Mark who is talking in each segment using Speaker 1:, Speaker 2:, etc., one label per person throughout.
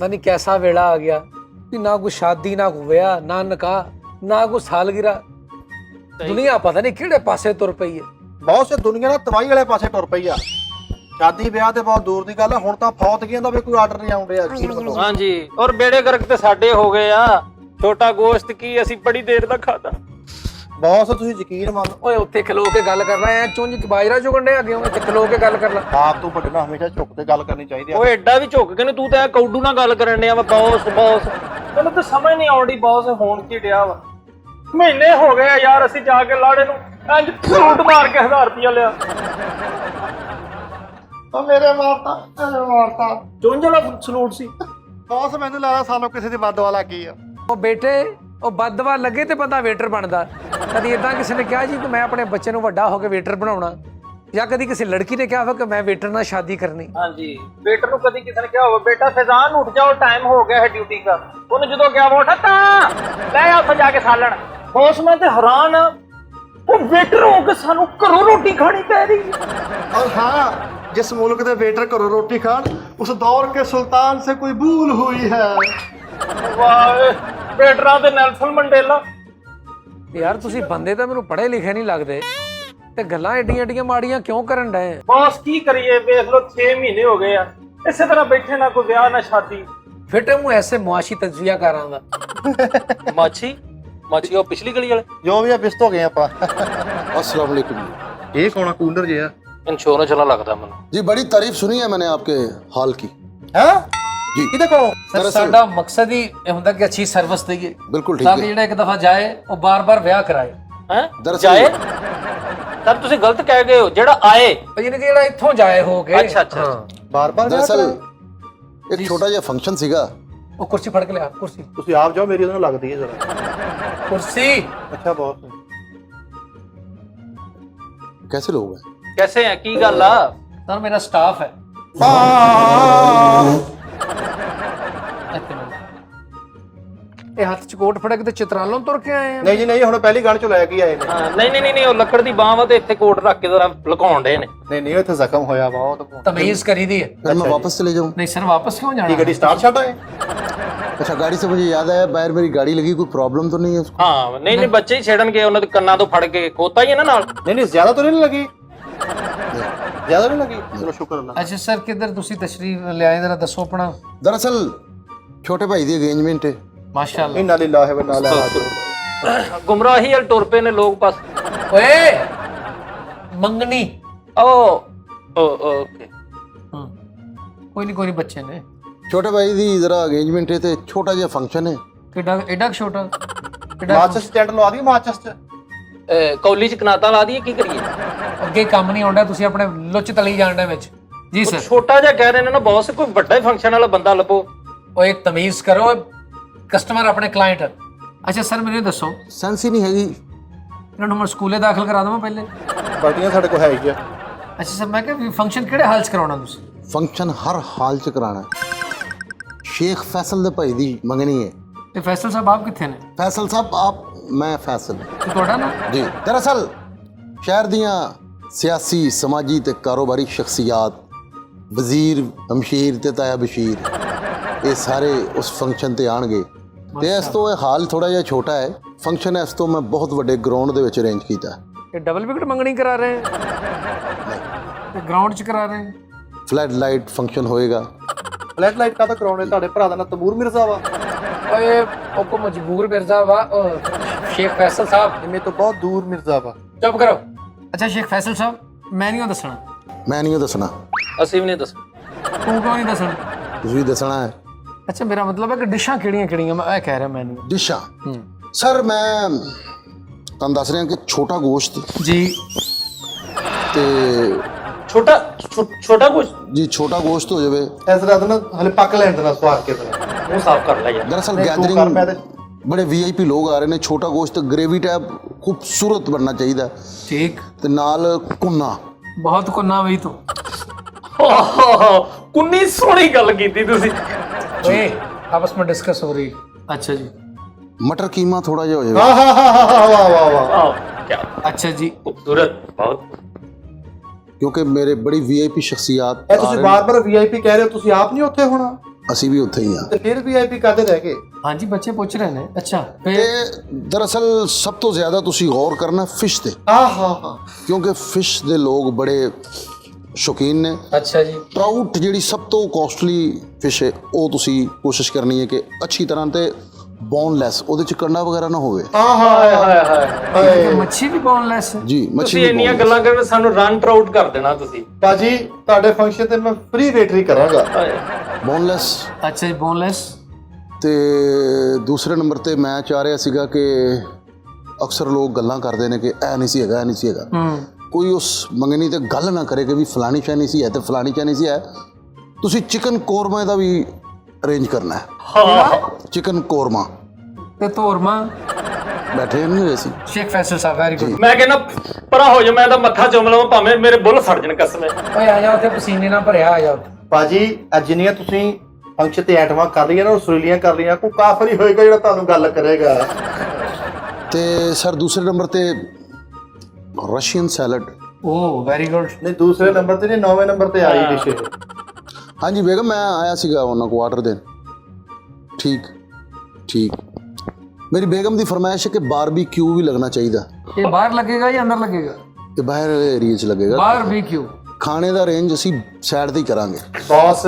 Speaker 1: पता नहीं कैसा वेला आ गया कि ना कोई शादी ना कोई ब्याह ना निकाह ना कोई सालगिरह। दुनिया पता नहीं किहड़े पासे तुर पई है।
Speaker 2: ਬਹੁਤ ਸੇ ਦੁਨੀਆ ਨਾ ਤਬਾਹੀ ਵਾਲੇ ਪਾਸੇ ਟੁਰ ਪਈ ਆ। ਸ਼ਾਦੀ ਵਿਆਹ ਤੇ ਬਹੁਤ ਦੂਰ ਦੀ ਗੱਲ ਆ, ਹੁਣ ਤਾਂ ਫੌਤਗੀਆਂ ਦਾ ਵੀ ਕੋਈ ਆਰਡਰ ਨਹੀਂ ਆਉਣ ਰਿਹਾ।
Speaker 3: ਹਾਂਜੀ, ਔਰ ਬੇੜੇ ਗਰਕ ਤੇ ਸਾਡੇ ਹੋ ਗਏ ਆ। ਛੋਟਾ ਗੋਸ਼ਤ ਕੀ ਅਸੀਂ ਬੜੀ ਦੇਰ ਦਾ ਖਾਦਾ।
Speaker 2: ਬਹੁਤ ਤੁਸੀਂ ਯਕੀਨ ਮੰਨ।
Speaker 1: ਓਏ ਉੱਥੇ ਖਲੋ ਕੇ ਗੱਲ ਕਰ ਰਹੇ ਆ, ਚੁੰਝ ਕੇ ਬਾਜਰਾ ਚੁਗਣ ਦੇ ਅੱਗੇ ਇੱਥੇ ਖਲੋ ਕੇ ਗੱਲ ਕਰ ਲੈ।
Speaker 2: ਆਪ ਤੋਂ ਵੱਡੇ ਨਾਲ ਹਮੇਸ਼ਾ ਝੁੱਕ ਕੇ ਗੱਲ ਕਰਨੀ ਚਾਹੀਦੀ ਆ।
Speaker 3: ਓਏ ਐਡਾ ਵੀ ਝੁੱਕ ਕੇ ਨੀ, ਤੂੰ ਤਾਂ ਕੌਡੂ ਨਾਲ ਗੱਲ ਕਰਨ ਡਿਆ ਵਾ। ਬੌਸ ਮੈਨੂੰ ਤਾਂ ਸਮਝ ਨਹੀਂ ਆਉਂਦੀ ਬੌਸ ਹੋਣ ਕੀ ਡਿਆ ਵਾ। ਮਹੀਨੇ ਹੋ ਗਏ ਆ ਯਾਰ, ਅਸੀਂ ਜਾ ਕੇ ਲਾੜੇ ਨੂੰ ਇੰਜ ਫਰੂਟ ਮਾਰ ਕੇ 1000 ਰੁਪਇਆ ਲਿਆ।
Speaker 2: ਉਹ ਮੇਰੇ ਮਾਰਤਾ
Speaker 3: ਚੁੰਝ ਵਾਲਾ ਸਲੂਟ ਸੀ।
Speaker 2: ਬੌਸ ਮੈਨੂੰ ਲੱਗਦਾ ਸਾਨੂੰ ਕਿਸੇ ਦੀ ਬਦਦੁਆ ਲੱਗ ਗਈ ਆ।
Speaker 1: ਉਹ ਬੇਟੇ ਉਹ ਬਦਦੁਆ ਲੱਗੇ ਤੇ ਬੰਦਾ ਵੇਟਰ ਬਣਦਾ। ਕਦੀ ਇਦਾਂ ਕਿਸੇ ਨੇ ਕਿਹਾ ਜੀ ਕਿ ਮੈਂ ਆਪਣੇ ਬੱਚੇ ਨੂੰ ਵੱਡਾ ਹੋ ਕੇ ਵੇਟਰ ਬਣਾਉਣਾ, ਜਾਂ ਕਦੀ ਕਿਸੇ ਲੜਕੀ ਨੇ ਕਿਹਾ ਹੋ ਕਿ ਮੈਂ ਵੇਟਰ ਨਾਲ ਸ਼ਾਦੀ ਕਰਨੀ।
Speaker 3: ਹਾਂਜੀ, ਵੇਟਰ ਨੂੰ ਕਦੀ ਕਿਸੇ ਨੇ ਕਿਹਾ ਹੋਵੇ ਬੇਟਾ ਫੈਜ਼ਾਨ ਉੱਠ ਜਾਓ ਟਾਈਮ ਹੋ ਗਿਆ ਹੈ ਡਿਊਟੀ ਦਾ। ਉਹਨੇ ਜਦੋਂ ਕਿਹਾ ਉਹ ਉੱਠ ਤਾਂ ਲੈ ਆ ਉੱਥੇ ਜਾ ਕੇ ਸਾਲਣ। ਬੌਸ ਮੈਂ ਤੇ ਹੈਰਾਨ ਆ, ਉਹ ਵੇਟਰ ਹੋ ਕੇ ਸਾਨੂੰ ਘਰੋਂ ਰੋਟੀ ਖਾਣੀ ਪੈ ਰਹੀ ਹੈ।
Speaker 2: और हाँ, जिस मुल्क के वेटर करो रोटी खान, उस दौर के सुल्तान से कोई भूल हुई है।
Speaker 3: ਵਾਹ, ਵੇਟਰਾਂ ਤੇ ਨੈਲਸਨ ਮੰਡੇਲਾ।
Speaker 1: ਯਾਰ ਤੁਸੀਂ ਬੰਦੇ ਤਾਂ ਮੈਨੂੰ ਪੜ੍ਹੇ ਲਿਖੇ ਨਹੀਂ ਲੱਗਦੇ ਤੇ ਗੱਲਾਂ ਏਡੀਆਂ ਏਡੀਆਂ ਮਾੜੀਆਂ ਕਿਉਂ ਕਰਨ ਡਏ?
Speaker 3: ਬੌਸ ਕੀ ਕਰੀਏ, ਵੇਖ ਲੋ 6 ਮਹੀਨੇ ਹੋ ਗਏ ਆ ਇਸੇ ਤਰ੍ਹਾਂ ਬੈਠੇ, ਨਾ ਕੋਈ ਵਿਆਹ ਨਾ ਸ਼ਾਦੀ।
Speaker 1: ਫਿੱਟ ਮੂੰਹ ਐਸੇ ਮੁਆਸ਼ੀ ਤਜਜ਼ੀਆ ਕਰਾਂ ਦਾ।
Speaker 3: ਮਾਛੀ ਉਹ ਪਿਛਲੀ ਗਲੀ ਵਾਲੇ
Speaker 2: जो भी है बिस्त हो गए आप।
Speaker 4: अस्सलाम वालेकुम जी।
Speaker 2: ये कौन कूलर जी है?
Speaker 3: ਇੰਸ਼ੋਰੈਂਸ ਵਾਲਾ ਲੱਗਦਾ ਮੈਨੂੰ।
Speaker 4: जी बड़ी तारीफ सुनी है मैंने आपके हाल की।
Speaker 2: हैं
Speaker 4: जी
Speaker 2: किदे को?
Speaker 1: ਸਰ ਸਾਡਾ ਮਕਸਦ ਹੀ ਇਹ ਹੁੰਦਾ ਕਿ ਅੱਛੀ ਸਰਵਿਸ ਦਈਏ
Speaker 4: बिल्कुल
Speaker 1: ਤਾਂ
Speaker 4: ठीक
Speaker 1: ਕਿ
Speaker 4: है।
Speaker 1: ਜਿਹੜਾ ਇੱਕ ਦਫਾ ਜਾਏ ਉਹ ਬਾਰ-ਬਾਰ ਵਿਆਹ ਕਰਾਏ।
Speaker 3: ਹੈ
Speaker 4: ਦਰਅਸਲ-
Speaker 3: ਜਾਏ ਸਰ ਤੁਸੀਂ ਗਲਤ ਕਹਿ ਗਏ ਹੋ, ਜਿਹੜਾ ਆਏ।
Speaker 1: ਯਾਨੀ ਕਿ ਜਿਹੜਾ ਇੱਥੋਂ ਜਾਏ ਹੋ ਕੇ।
Speaker 3: ਅੱਛਾ ਅੱਛਾ
Speaker 2: बार बार
Speaker 4: दरअसल एक छोटा जिहा फंक्शन सीगा।
Speaker 1: ਉਹ ਕੁਰਸੀ ਫੜ ਕੇ ਲਿਆ, ਕੁਰਸੀ
Speaker 2: ਤੁਸੀਂ ਆਪ ਜਾਓ, ਮੇਰੀ ਉਹਦੇ ਨਾਲ ਲੱਗਦੀ ਹੈ ਜ਼ਰਾ।
Speaker 1: ਕੁਰਸੀ।
Speaker 2: ਅੱਛਾ ਬਹੁਤ।
Speaker 4: कैसे लोग हैं?
Speaker 3: ਕੈਸੇ ਹੈ, ਕੀ ਗੱਲ ਆ?
Speaker 1: ਸਰ ਮੇਰਾ ਸਟਾਫ ਹੈ। ਇਹ ਹੱਥ ਚ ਕੋਟ ਫੜਕ ਤੇ ਚਿਤਰਾਲੋਂ ਤੁਰ ਕੇ ਆਏ ਆ।
Speaker 2: ਨਹੀਂ ਜੀ ਨਹੀਂ, ਹੁਣ ਪਹਿਲੀ ਗਣ ਚੋਂ ਲੈ ਕੇ ਆਏ ਨੇ।
Speaker 3: ਨਹੀਂ ਉਹ ਲੱਕੜ ਦੀ ਬਾਂਹ ਵਾ ਤੇ ਇੱਥੇ ਕੋਟ ਰੱਖ ਕੇ ਜ਼ਰਾ ਲੁਕਾਉਣ ਦੇ ਨੇ।
Speaker 2: ਨਹੀਂ ਇੱਥੇ ਜ਼ਖਮ ਹੋਇਆ ਬਹੁਤ।
Speaker 1: ਤਮੀਜ਼ ਕਰੀਦੀ ਹੈ।
Speaker 4: फिर मैं वापस चले जाऊँ?
Speaker 1: ਨਹੀਂ ਸਰ ਵਾਪਸ ਕਿਉਂ
Speaker 2: ਕੀ
Speaker 1: ਜਾਣਾ?
Speaker 2: ਗੱਡੀ ਸਟਾਰਟ ਛੱਡ ਆਏ?
Speaker 4: अच्छा गाड़ी से मुझे याद आया, बाहर मेरी गाड़ी लगी, कोई प्रॉब्लम तो नहीं है उसको?
Speaker 3: ਹਾਂ ਨਹੀਂ ਬੱਚੇ ਹੀ ਛੇੜਨਗੇ, ਉਹਨਾਂ ਦੇ ਕੰਨਾਂ ਤੋਂ ਫੜ ਕੇ ਖੋਤਾ ਹੀ ਹੈ ਨਾ ਨਾਲ।
Speaker 2: नहीं ज्यादा तो नहीं लगी? ज्यादा नहीं लगी? चलो शुक्र अल्लाह।
Speaker 1: ਅੱਛਾ ਸਰ ਕਿੱਧਰ ਤੁਸੀਂ ਤਸ਼ਰੀਫ ਲਿਆਏ, ਜਰਾ ਦੱਸੋ ਆਪਣਾ।
Speaker 4: दरअसल छोटे भाई दी एंगेजमेंट है।
Speaker 1: ਮਾਸ਼ਾਅੱਲਾ।
Speaker 2: इन्ना लिल्लाहि व इन्ना इलैहि राजिऊन।
Speaker 3: ਗੁੰਮਰਾਹੀ ਵਾਲ ਟੁਰ ਪਏ ਨੇ ਲੋਕ ਬਸ।
Speaker 1: ਓਏ ਮੰਗਣੀ।
Speaker 3: ਓਕੇ
Speaker 1: ਕੋਈ ਨਹੀਂ ਬੱਚੇ ਨੇ।
Speaker 4: छोटे भाई दी जरा एंगेजमेंट है ते छोटा जिहा फंक्शन है।
Speaker 1: ਕਿੱਡਾ ਐਡਾ ਕੁ ਛੋਟਾ?
Speaker 2: माचस स्टैंड लवा दी माचस च।
Speaker 3: ਕੌਲੀ ਚ ਕਨਾਤਾ ਲਾ ਦਈਏ, ਕੀ ਕਰੀਏ?
Speaker 1: ਅੱਗੇ ਕੰਮ ਨਹੀਂ ਆਉਂਦਾ, ਤੁਸੀਂ ਆਪਣੇ ਲੁੱਚ ਤਲੀ ਜਾਣਦੇ ਵਿੱਚ। ਜੀ ਸਰ।
Speaker 3: ਛੋਟਾ ਜਿਹਾ ਕਹਿ ਰਹੇ ਨੇ ਨਾ ਬੌਸ, ਕੋਈ ਵੱਡਾ ਹੀ ਫੰਕਸ਼ਨ ਵਾਲਾ ਬੰਦਾ ਲੱਭੋ।
Speaker 1: ਓਏ ਤਮੀਜ਼ ਕਰੋ, ਕਸਟਮਰ ਆਪਣੇ ਕਲਾਇੰਟ। ਅੱਛਾ ਸਰ ਮੈਨੂੰ ਦੱਸੋ,
Speaker 4: सेंस ही नहीं हैगी।
Speaker 1: ਇਹਨਾਂ ਨੂੰ ਮੈਂ ਸਕੂਲੇ ਦਾਖਲ ਕਰਾ ਦਵਾਂ ਪਹਿਲੇ?
Speaker 2: गलतियां साडे को है ही है।
Speaker 1: ਅੱਛਾ ਸਰ ਮੈਂ ਕਿਹਾ ਫੰਕਸ਼ਨ ਕਿਹੜੇ ਹਾਲ 'ਚ ਕਰਾਉਣਾ ਤੁਸੀਂ?
Speaker 4: फंक्शन हर हाल च कराना है। शेख फैसल दे भाई दी मंगनी है।
Speaker 1: ਤੇ ਫੈਸਲ ਸਾਹਿਬ ਆਪ ਕਿੱਥੇ ਨੇ?
Speaker 4: फैसल साहब आप, मैं फैसल
Speaker 1: ਤੇ ਤੁਹਾਡਾ ਨਾ?
Speaker 4: जी। दरअसल शहर दियां सियासी समाजी ते कारोबारी शख्सियात, वजीर हमशीर ते ताया बशीर, ये सारे उस फंक्शन ते आणगे। ते इस तो ये हाल थोड़ा जिहा छोटा है। फंक्शन इस तो मैं बहुत वड्डे ग्राउंड दे विच अरेंज कीता है।
Speaker 1: ਇਹ ਡਬਲ ਵਿਕਟ ਮੰਗਣੀ ਕਰਾ ਰਹੇ ਹੈ ਤੇ ਗਰਾਊਂਡ 'ਚ ਕਰਾ ਰਹੇ ਹੈ?
Speaker 4: फ्लड लाइट फंक्शन होएगा।
Speaker 2: फ्लैट लाइट का तो कराਉਣੇ ਤੁਹਾਡੇ ਭਰਾ ਦਾ ਨਾਂ ਤਮੂਰ ਮਿਰਜ਼ਾ ਵਾ।
Speaker 1: ਓਏ ਉਹ ਕੋ ਮਜਬੂਰ ਮਿਰਜ਼ਾ ਵਾ, ਸ਼ੇਖ ਫੈਸਲ ਸਾਹਿਬ।
Speaker 2: ਇਹਨੇ ਤੋਂ ਬਹੁਤ ਦੂਰ ਮਿਰਜ਼ਾ ਵਾ।
Speaker 1: ਚੁੱਪ ਕਰੋ। ਅੱਛਾ ਸ਼ੇਖ ਫੈਸਲ ਸਾਹਿਬ ਮੈਂ ਨਹੀਂ ਉਹ ਦੱਸਣਾ।
Speaker 4: मैं नहीं दसना,
Speaker 3: ਅਸੀਂ ਵੀ ਨਹੀਂ ਦੱਸ।
Speaker 1: ਤੂੰ ਕਿਉਂ ਨਹੀਂ ਦੱਸਣਾ?
Speaker 4: तुसीं दसना है।
Speaker 1: ਅੱਛਾ ਮੇਰਾ ਮਤਲਬ ਹੈ ਕਿ ਡਿਸ਼ਾਂ ਕਿਹੜੀਆਂ ਕਿਹੜੀਆਂ ਮੈਂ ਇਹ ਕਹਿ ਰਿਹਾ ਮੈਨੂੰ।
Speaker 4: डिशां सर मैं तुहानूं दस रहा कि छोटा गोश्त
Speaker 1: ਜੀ
Speaker 4: ते
Speaker 3: ਛੋਟਾ ਕੁਝ
Speaker 4: जी छोटा गोश्त हो जाए।
Speaker 2: ਇਸ ਰਾਤ ਨਾ ਹਲੇ ਪੱਕ ਲੈਣ ਦੇਣਾ ਸਵਾਦ ਕੇ ਤਰ੍ਹਾਂ।
Speaker 3: ਮੂੰਹ ਸਾਫ਼ ਕਰ ਲੈ ਯਾਰ।
Speaker 4: दरअसल
Speaker 2: कर मैं
Speaker 4: गैदरिंग बड़े VIP लोग आ रहे हैं। छोटा गोश्त ग्रेवी टाइप खूबसूरत बनना चाहिए
Speaker 1: ਠੀਕ
Speaker 4: ते नाल कुन्ना।
Speaker 1: ਬਹੁਤ ਕੁੰਨਾ ਵਈ ਤੂੰ।
Speaker 3: ਕੁੰਨੀ ਸੋਹਣੀ ਗੱਲ ਕੀਤੀ ਤੁਸੀਂ।
Speaker 1: ਓਏ ਆਪਸ में डिस्कस हो रही। अच्छा जी।
Speaker 4: मटर कीमा थोड़ा जिहा हो जाए।
Speaker 2: ਹਾਂ ਹਾਂ ਹਾਂ ਹਾਂ ਵਾਹ ਵਾਹ ਵਾਹ।
Speaker 3: ਆਹ ਕੀ
Speaker 1: अच्छा जी।
Speaker 3: ਖੂਬਸੂਰਤ ਬਹੁਤ।
Speaker 4: क्योंकि मेरे बड़ी VIP शख्सियात
Speaker 2: ਇਹ ਤੁਸੀਂ ਬਾਰ-ਬਾਰ VIP ਕਹਿ ਰਹੇ ਹੋ, ਤੁਸੀਂ ਆਪ ਨਹੀਂ ਉੱਥੇ ਹੋਣਾ?
Speaker 4: ਅਸੀਂ ਵੀ ਉੱਥੇ ਹੀ ਆ।
Speaker 2: ਤੇ ਫਿਰ VIP ਕਾਦੇ ਰਹਿ ਗਏ?
Speaker 1: ਹਾਂਜੀ ਬੱਚੇ ਪੁੱਛ ਰਹੇ ਨੇ। ਅੱਛਾ
Speaker 4: ਤੇ ਦਰਅਸਲ ਸਭ ਤੋਂ ਜ਼ਿਆਦਾ ਤੁਸੀਂ ਗੌਰ ਕਰਨਾ ਫਿਸ਼ ਤੇ,
Speaker 2: ਹਾਂ
Speaker 4: ਕਿਉਂਕਿ ਫਿਸ਼ ਦੇ ਲੋਕ ਬੜੇ ਸ਼ੌਕੀਨ ਨੇ।
Speaker 1: ਅੱਛਾ ਜੀ।
Speaker 4: ਟਰਾਊਟ ਜਿਹੜੀ ਸਭ ਤੋਂ ਕਾਸਟਲੀ ਫਿਸ਼ ਹੈ, ਉਹ ਤੁਸੀਂ ਕੋਸ਼ਿਸ਼ ਕਰਨੀ ਹੈ ਕਿ ਅੱਛੀ ਤਰ੍ਹਾਂ ਤੇ ਬੋਨਲੈਸ, ਉਹਦੇ ਚ ਕੰਡਾ ਵਗੈਰਾ ਨਾ ਹੋਵੇ।
Speaker 1: ਤੇ ਮੱਛੀ ਵੀ ਬੋਨਲੈਸ ਹੈ
Speaker 4: ਜੀ ਮੱਛੀ
Speaker 3: ਤੁਸੀਂ
Speaker 4: ਵੀ
Speaker 3: ਇੰਨੀਆਂ
Speaker 4: boneless।
Speaker 3: ਗੱਲਾਂ ਕਰਕੇ ਸਾਨੂੰ ਰਨ ਟਰਾਊਟ ਕਰ ਦੇਣਾ ਤੁਸੀਂ।
Speaker 2: ਭਾਜੀ ਤੁਹਾਡੇ ਫੰਕਸ਼ਨ ਤੇ ਮੈਂ ਫ੍ਰੀ ਵੇਟਰੀ ਕਰਾਂਗਾ।
Speaker 4: ਬੋਨਲੈਸ।
Speaker 1: ਅੱਛਾ ਜੀ ਬੋਨਲੈਸ।
Speaker 4: ਤੇ ਦੂਸਰੇ ਨੰਬਰ ਤੇ ਮੈਂ ਚਾਹ ਰਿਹਾ ਸੀਗਾ ਕਿ ਅਕਸਰ ਲੋਕ ਗੱਲਾਂ ਕਰਦੇ ਨੇ ਕਿ ਇਹ ਨਹੀਂ ਸੀ ਹੈਗਾ, ਇਹ ਨਹੀਂ ਸੀ ਹੈਗਾ। ਕੋਈ ਉਸ ਮੰਗਣੀ ਤੇ ਗੱਲ ਨਾ ਕਰੇ ਕਿ ਵੀ ਫਲਾਣੀ ਚਾਹ ਨਹੀਂ ਸੀ ਹੈ ਤੇ ਫਲਾਣੀ ਚਾਹ ਨਹੀਂ ਸੀ ਹੈ। ਤੁਸੀਂ ਚਿਕਨ ਕੋਰਮਾ ਦਾ ਵੀ ਅਰੇਂਜ ਕਰਨਾ ਹੈ। ਚਿਕਨ ਕੋਰਮਾ
Speaker 1: ਤੇ ਧੋਰਮਾ
Speaker 4: ਬੈਠੇ ਨਹੀਂ ਹੋਏ ਸੀ।
Speaker 1: ਸ਼ੇਖ ਫੈਸਲ ਸਾਹਿਬ ਵੈਰੀ ਗੁੱਡ।
Speaker 3: ਮੈਂ ਕਹਿੰਦਾ ਪਰਾਂ ਹੋ ਜਾ, ਮੈਂ ਤਾਂ ਮੱਥਾ ਚੁੰਮ ਲਵਾਂ ਭਾਵੇਂ ਮੇਰੇ ਬੁੱਲ ਸੜ ਜਾਣ ਕਸਮੇ।
Speaker 1: ਓਏ ਆ ਜਾ ਉੱਥੇ ਪਸੀਨੇ ਨਾਲ ਭਰਿਆ, ਆ ਜਾ ਉੱਥੇ।
Speaker 2: ਭਾਜੀ ਅੱਜ ਜਿੰਨੀਆਂ ਤੁਸੀਂ ਫੰਕਸ਼ਨ ਤੇ ਆਈਟਮਾਂ ਕਰ ਲਈਆਂ ਨਾ, ਉਹ ਸੁਰੀਲੀਆਂ ਕਰ ਲਈਆਂ, ਕੋਈ ਕਾਫਰ ਹੀ ਹੋਏਗਾ ਜਿਹੜਾ ਤੁਹਾਨੂੰ ਗੱਲ ਕਰੇਗਾ।
Speaker 4: ਤੇ ਸਰ ਦੂਸਰੇ ਨੰਬਰ ਤੇ ਰਸ਼ੀਅਨ ਸੈਲਡ।
Speaker 1: ਓ ਵੈਰੀ ਗੁੱਡ।
Speaker 2: ਨਹੀਂ ਦੂਸਰੇ ਨੰਬਰ ਤੇ ਨਹੀਂ, 9ਵੇਂ ਨੰਬਰ ਤੇ ਆਈ ਡਿਸ਼ ਇਹ।
Speaker 4: ਹਾਂਜੀ ਬੇਗਮ, ਮੈਂ ਆਇਆ ਸੀਗਾ ਉਹਨਾਂ ਕੋ ਆਰਡਰ ਦੇਣ। ਠੀਕ ਠੀਕ। ਮੇਰੀ ਬੇਗਮ ਦੀ ਫਰਮਾਇਸ਼ ਹੈ ਕਿ ਬਾਰਬੀਕਿਊ ਵੀ ਲੱਗਣਾ ਚਾਹੀਦਾ।
Speaker 1: ਇਹ ਬਾਹਰ ਲੱਗੇਗਾ ਜਾਂ ਅੰਦਰ ਲੱਗੇਗਾ?
Speaker 4: ਇਹ ਬਾਹਰ ਏਰੀਆ 'ਚ ਲੱਗੇਗਾ।
Speaker 1: ਬਾਰਬੀਕਿਊ।
Speaker 4: ਖਾਣੇ ਦਾ ਰੇਂਜ ਅਸੀਂ ਸਾਈਡ ਤੇ ਹੀ ਕਰਾਂਗੇ।
Speaker 2: ਬੌਸ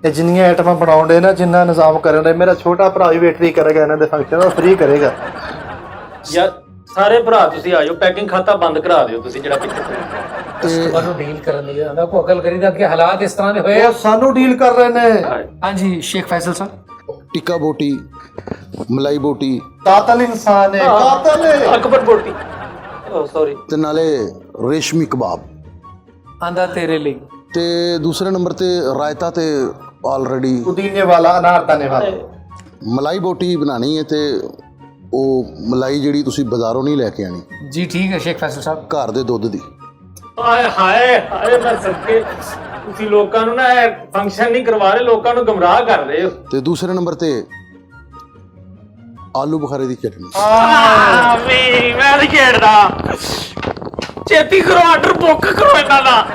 Speaker 2: ਇਹ ਜਿੰਨੀਆਂ ਆਈਟਮਾਂ ਬਣਾਉਂਦੇ ਨਾ, ਜਿੰਨਾ ਨਿਜ਼ਾਮ ਕਰਨ ਦੇ, ਮੇਰਾ ਛੋਟਾ ਭਰਾ ਵੀ ਵੇਟਰੀ ਕਰੇਗਾ ਇਹਨਾਂ ਦੇ ਫੰਕਸ਼ਨ, ਉਹ ਫ੍ਰੀ ਕਰੇਗਾ।
Speaker 3: ਯਾਰ ਸਾਰੇ ਭਰਾ ਤੁਸੀਂ ਆ ਜਾਓ, ਪੈਕਿੰਗ ਖਾਤਾ ਬੰਦ ਕਰਾ ਦਿਓ ਤੁਸੀਂ ਜਿਹੜਾ ਪਿੱਛੇ
Speaker 1: ਕਸਟਮਰ ਨੂੰ ਡੀਲ ਕਰਨ ਦੀ ਜਾਂਦਾ ਕੋ ਅਕਲ ਕਰੀਦਾ ਕਿ ਹਾਲਾਤ ਇਸ ਤਰ੍ਹਾਂ ਦੇ ਹੋਏ ਆ।
Speaker 2: ਉਹ ਸਾਨੂੰ ਡੀਲ ਕਰ ਰਹੇ ਨੇ।
Speaker 1: ਹਾਂਜੀ ਸ਼ੇਖ ਫੈਸਲ ਸਾਹਿਬ।
Speaker 4: ਟਿੱਕਾ ਬੋਟੀ, ਮਲਾਈ ਬੋਟੀ
Speaker 2: ਕਾਤਲ ਇਨਸਾਨ ਹੈ, ਕਾਤਲ ਹੈ।
Speaker 3: ਅਕਬਰ ਬੋਟੀ, ਓ ਸੌਰੀ।
Speaker 4: ਤੇ ਨਾਲੇ ਰੇਸ਼ਮੀ ਕਬਾਬ।
Speaker 1: ਆਂਦਾ ਤੇਰੇ ਲਈ।
Speaker 4: ਤੇ ਦੂਸਰੇ ਨੰਬਰ ਤੇ ਰਾਇਤਾ ਤੇ ਆਲਰੇਡੀ
Speaker 2: ਪੁਦੀਨੇ ਵਾਲਾ, ਅਨਾਰਦਾਨੇ ਵਾਲਾ।
Speaker 4: ਮਲਾਈ ਬੋਟੀ ਬਣਾਣੀ ਹੈ ਤੇ ਉਹ ਮਲਾਈ ਜਿਹੜੀ ਤੁਸੀਂ ਬਾਜ਼ਾਰੋਂ ਨਹੀਂ ਲੈ ਕੇ ਆਣੀ,
Speaker 1: ਜੀ ਠੀਕ ਹੈ ਸ਼ੇਖ ਫੈਸਲ ਸਾਹਿਬ।
Speaker 4: ਘਰ ਦੇ ਦੁੱਧ ਦੀ।
Speaker 3: ਹਾਏ ਹਾਏ ਹਾਏ, ਮੈਂ ਸੱਚੇ ਤੁਸੀਂ ਲੋਕਾਂ ਨੂੰ ਨਾ ਇਹ ਫੰਕਸ਼ਨ ਨਹੀਂ ਕਰਵਾ ਰਹੇ, ਲੋਕਾਂ ਨੂੰ ਗਮਰਾਹ ਕਰ ਰਹੇ ਹੋ।
Speaker 4: ਤੇ ਦੂਸਰੇ ਨੰਬਰ ਤੇ ਆਲੂ ਬੁਖਾਰੇ ਦੀ ਚਟਨੀ।
Speaker 3: ਵੀ ਮੈਂ ਨਹੀਂ ਖੇਡਦਾ, ਛੇਤੀ ਕਰੋ ਆਰਡਰ ਬੁੱਕ ਕਰੋ ਇਹਨਾਂ ਦਾ।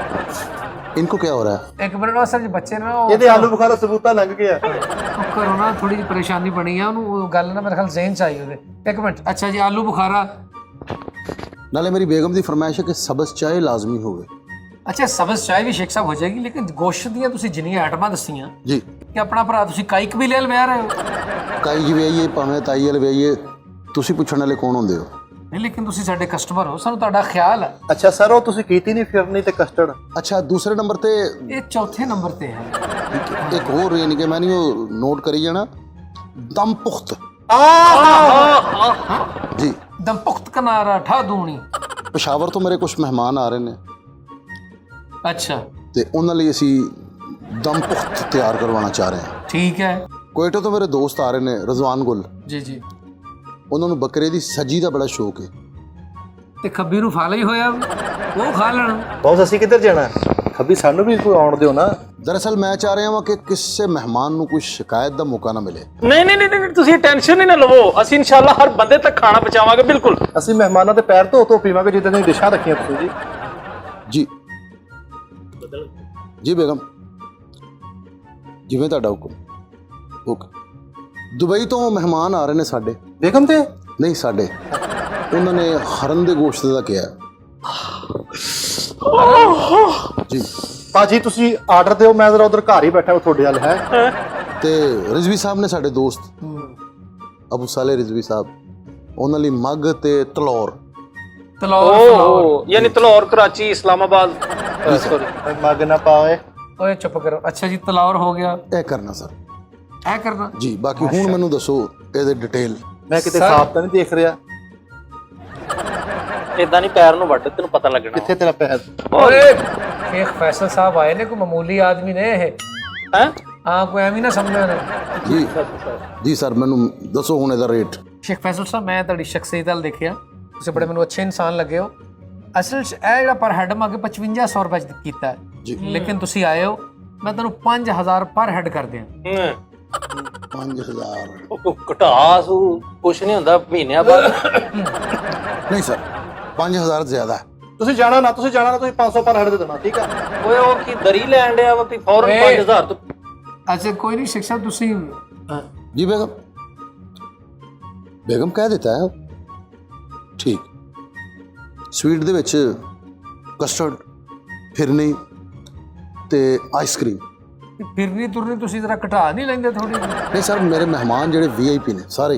Speaker 4: इनको क्या हो रहा है?
Speaker 1: ਇੱਕ ਮਿੰਟ ਵਾਸਤੇ ਸਰ ਬੱਚੇ ਨੇ ਉਹ
Speaker 2: ਇਹਦੇ ਆਲੂ ਬੁਖਾਰਾ ਸਬੂਤਾ ਲੱਗ ਗਿਆ।
Speaker 1: ਕਰੋਨਾ ਥੋੜੀ ਜਿਹੀ ਪਰੇਸ਼ਾਨੀ ਬਣੀ ਆ, ਉਹਨੂੰ ਉਹ ਗੱਲ ਨਾ ਮੇਰੇ ਖਿਆਲ ਜ਼ਹਿਨ ਚ ਆਈ ਉਹਦੇ। ਇੱਕ ਮਿੰਟ। ਅੱਛਾ ਜੀ ਆਲੂ ਬੁਖਾਰਾ।
Speaker 4: नाले मेरी बेगम ਦੀ ਫਰਮਾਇਸ਼ ਹੈ ਕਿ ਸਬਜ਼ ਚਾਹ ਲਾਜ਼ਮੀ ਹੋਵੇ।
Speaker 1: ਅੱਛਾ ਸਬਜ਼ ਚਾਹ ਵੀ ਸ਼ੇਖ ਸਾਹਿਬ ਹੋ ਜਾਏਗੀ, ਲੇਕਿਨ ਗੋਸ਼ਤ ਦੀਆਂ ਤੁਸੀਂ ਜਿੰਨੀਆਂ ਆਈਟਮਾਂ ਦੱਸੀਆਂ
Speaker 4: ਜੀ
Speaker 1: ਕਿ ਆਪਣਾ ਭਰਾ ਤੁਸੀਂ ਕਾਈਕ ਵੀ ਲੈ ਲਵਾ ਰਹੇ ਹੋ।
Speaker 4: ਕਾਈ ਜੀ ਵਿਆਹੀਏ ਭਾਵੇਂ ਤਾਈ ਵਾਲ ਵਿਆਹੀਏ, ਤੁਸੀਂ ਪੁੱਛਣ ਵਾਲੇ ਕੌਣ ਹੁੰਦੇ ਹੋ?
Speaker 1: ਨਹੀਂ ਲੇਕਿਨ ਤੁਸੀਂ ਸਾਡੇ ਕਸਟਮਰ ਹੋ, ਸਾਨੂੰ ਤੁਹਾਡਾ ਖਿਆਲ ਹੈ।
Speaker 2: ਅੱਛਾ ਸਰ, ਉਹ ਤੁਸੀਂ ਕੀਤੀ ਨਹੀਂ ਫਿਰਨੀ ਤੇ ਕਸਟਰਡ।
Speaker 4: ਅੱਛਾ ਦੂਸਰੇ ਨੰਬਰ ਤੇ
Speaker 1: ਇਹ ਚੌਥੇ ਨੰਬਰ ਤੇ ਹੈ।
Speaker 4: ਇੱਕ ਹੋਰ ਯਾਨੀ ਕਿ ਮੈਂ ਨਹੀਂ ਉਹ ਨੋਟ ਕਰੀ ਜਾਣਾ, ਦਮ ਪੁਖਤ। ਜੀ
Speaker 1: ਦਮ ਪੁਖਤ ਕਨਾਰਾ ਠਾ ਦੂਣੀ।
Speaker 4: ਪਸ਼ਾਵਰ ਤੋਂ ਮੇਰੇ ਕੁਝ ਮਹਿਮਾਨ ਆ ਰਹੇ ਨੇ
Speaker 1: ਅੱਛਾ
Speaker 4: ਤੇ ਉਹਨਾਂ ਲਈ ਅਸੀਂ ਦਮ ਪੁਖਤ ਤਿਆਰ ਕਰਵਾਉਣਾ ਚਾਹ ਰਹੇ ਹਾਂ।
Speaker 1: ਠੀਕ ਹੈ।
Speaker 4: ਕੋਇਟੇ ਤੋਂ ਮੇਰੇ ਦੋਸਤ ਆ ਰਹੇ ਨੇ, ਰਜ਼ਵਾਨ ਗੁਲ।
Speaker 1: ਜੀ ਜੀ।
Speaker 4: ਉਹਨਾਂ ਨੂੰ ਬੱਕਰੇ ਦੀ ਸੱਜੀ ਦਾ ਬੜਾ ਸ਼ੌਕ ਹੈ।
Speaker 1: ਤੇ ਖੱਬੀ ਨੂੰ ਫਾਲਾ ਹੀ ਹੋਇਆ, ਉਹ ਖਾ ਲੈਣ।
Speaker 2: ਬਹੁਤ ਅਸੀਂ ਕਿੱਧਰ ਜਾਣਾ? ਖੱਬੀ ਸਾਨੂੰ ਵੀ ਕੋਈ ਆਉਣ ਦਿਓ ਨਾ।
Speaker 4: ਦਰਅਸਲ ਮੈਂ ਚਾਹ ਰਿਹਾ ਹਾਂ ਕਿ ਕਿਸੇ ਮਹਿਮਾਨ ਨੂੰ ਕੋਈ ਸ਼ਿਕਾਇਤ ਦਾ ਮੌਕਾ ਨਾ ਮਿਲੇ।
Speaker 3: ਨਹੀਂ ਨਹੀਂ ਨਹੀਂ, ਤੁਸੀਂ ਟੈਨਸ਼ਨ ਹੀ ਨਾ ਲਵੋ, ਅਸੀਂ ਇਨਸ਼ਾਅੱਲਾ ਹਰ ਬੰਦੇ ਤੱਕ ਖਾਣਾ ਪਹੁੰਚਾਵਾਂਗੇ। ਬਿਲਕੁਲ
Speaker 2: ਅਸੀਂ ਮਹਿਮਾਨਾਂ ਦੇ ਪੈਰ ਧੋ ਪੀਵਾਂਗੇ ਜਿੱਦਾਂ ਦੀਆਂ ਡਿਸ਼ਾਂ ਰੱਖੀਆਂ ਤੁਸੀਂ ਜੀ।
Speaker 4: ਜੀ ਜੀ ਬੇਗਮ, ਜਿਵੇਂ ਤੁਹਾਡਾ ਹੁਕਮ। ਓਕੇ। ਦੁਬਈ ਤੋਂ ਮਹਿਮਾਨ ਆ ਰਹੇ ਨੇ ਸਾਡੇ।
Speaker 2: ਬੇਗਮ ਤੇ
Speaker 4: ਨਹੀਂ ਸਾਡੇ, ਉਹਨਾਂ ਨੇ ਹਰਨ ਦੇ ਗੋਸ਼ਤ ਦਾ ਕਿਹਾ ਜੀ।
Speaker 2: ਭਾਜੀ ਤੁਸੀਂ ਆਰਡਰ ਦਿਓ, ਮੈਂ ਜ਼ਰਾ ਉਧਰ ਘਰ ਹੀ ਬੈਠਾ ਹਾਂ ਤੁਹਾਡੇ ਵੱਲ। ਹੈ
Speaker 4: ਤੇ ਰਿਜ਼ਵੀ ਸਾਹਿਬ ਨੇ ਸਾਡੇ ਦੋਸਤ ਅਬੂ ਸਾਲੇ ਰਿਜ਼ਵੀ ਸਾਹਿਬ, ਉਹਨਾਂ ਲਈ ਮੱਗ ਤੇ ਤਲੌਰ।
Speaker 3: ਓ ਯਾਨੀ ਤਲੌਰ, ਕਰਾਚੀ, ਇਸਲਾਮਾਬਾਦ। ਸੌਰੀ
Speaker 2: ਮੱਗ ਨਾ ਪਾਵੇ।
Speaker 1: ਓਏ ਚੁੱਪ ਕਰੋ। ਅੱਛਾ ਜੀ ਤਲੌਰ ਹੋ ਗਿਆ,
Speaker 4: ਇਹ ਕਰਨਾ ਸਰ।
Speaker 1: ਇਹ ਕਰਨਾ
Speaker 4: ਜੀ ਬਾਕੀ ਹੁਣ ਮੈਨੂੰ ਦੱਸੋ ਇਹਦੇ ਡਿਟੇਲ।
Speaker 2: ਮੈਂ ਕਿਤੇ ਸਾਫ ਤਾਂ ਨਹੀਂ ਦੇਖ ਰਿਹਾ।
Speaker 3: ਇਦਾਂ ਨਹੀਂ ਪੈਰ ਨੂੰ ਵੱਢ, ਤੈਨੂੰ ਪਤਾ ਲੱਗਣਾ।
Speaker 2: ਕਿੱਥੇ ਤੇਰਾ ਪੈਰ?
Speaker 1: ਓਏ ਸ਼ੇਖ ਫੈਸਲ ਸਾਹਿਬ ਆਏ ਨੇ, ਕੋਈ ਮਾਮੂਲੀ ਆਦਮੀ ਨੇ ਇਹ।
Speaker 3: ਹੈ
Speaker 1: ਹਾਂ ਕੋਈ ਐਵੇਂ ਨਾ ਸਮਝੋ ਨਾ।
Speaker 4: ਜੀ ਜੀ ਸਰ, ਮੈਨੂੰ ਦੱਸੋ ਹੁਣ ਇਹਦਾ ਰੇਟ।
Speaker 1: ਸ਼ੇਖ ਫੈਸਲ ਸਾਹਿਬ ਮੈਂ ਤੁਹਾਡੀ ਸ਼ਖਸੀਅਤ ਵੱਲ ਦੇਖਿਆ, ਤੁਸੀਂ ਬੜੇ ਮੈਨੂੰ ਅੱਛੇ ਇਨਸਾਨ ਲੱਗੇ ਹੋ। ਅਸਲ 'ਚ ਇਹ ਜਿਹੜਾ ਪਰ ਹੈਡ ਮੈਂ 5500 ਰੁਪਏ 'ਚ ਕੀਤਾ ਹੈ
Speaker 4: ਜੀ।
Speaker 1: ਲੇਕਿਨ ਤੁਸੀਂ ਆਏ ਹੋ, ਮੈਂ ਤੁਹਾਨੂੰ 5000 ਪਰ ਹੈਡ ਕਰ ਦਿਆਂ।
Speaker 4: 5000
Speaker 3: ਘਟਾਸ ਕੁਛ ਨਹੀਂ ਹੁੰਦਾ ਮਹੀਨਿਆਂ ਬਾਅਦ।
Speaker 4: ਨਹੀਂ ਸਰ, 5000 ਜ਼ਿਆਦਾ ਹੈ।
Speaker 2: ਤੁਸੀਂ ਜਾਣਾ ਨਾ, ਤੁਸੀਂ 500 ਪਰ ਹੈਡ ਦੇ ਦੇਣਾ, ਠੀਕ ਆ?
Speaker 3: ਓਏ ਉਹ ਕੀ ਦਰੀ ਲੈਣ ਡਿਆ ਵਾ ਵੀ ਫੌਰਨ 5000 ਤੋਂ?
Speaker 1: ਅੱਛਾ ਕੋਈ ਨਹੀਂ ਸ਼ੇਖ ਸਾਹਿਬ ਤੁਸੀਂ
Speaker 4: जी बेगम बेगम कह देता है ठीक स्वीट ਦੇ ਵਿੱਚ ਕਸਟਰਡ ਫਿਰਨੀ ਤੇ ਆਈਸਕ੍ਰੀਮ
Speaker 1: ਫਿਰਨੀ ਤੁਰਨੀ ਤੁਸੀਂ ਜ਼ਰਾ ਘਟਾ ਨਹੀਂ ਲੈਂਦੇ ਥੋੜੀ?
Speaker 4: ਨਹੀਂ ਸਰ ਮੇਰੇ ਮਹਿਮਾਨ ਜਿਹੜੇ ਵੀਆਈਪੀ ਨੇ ਸਾਰੇ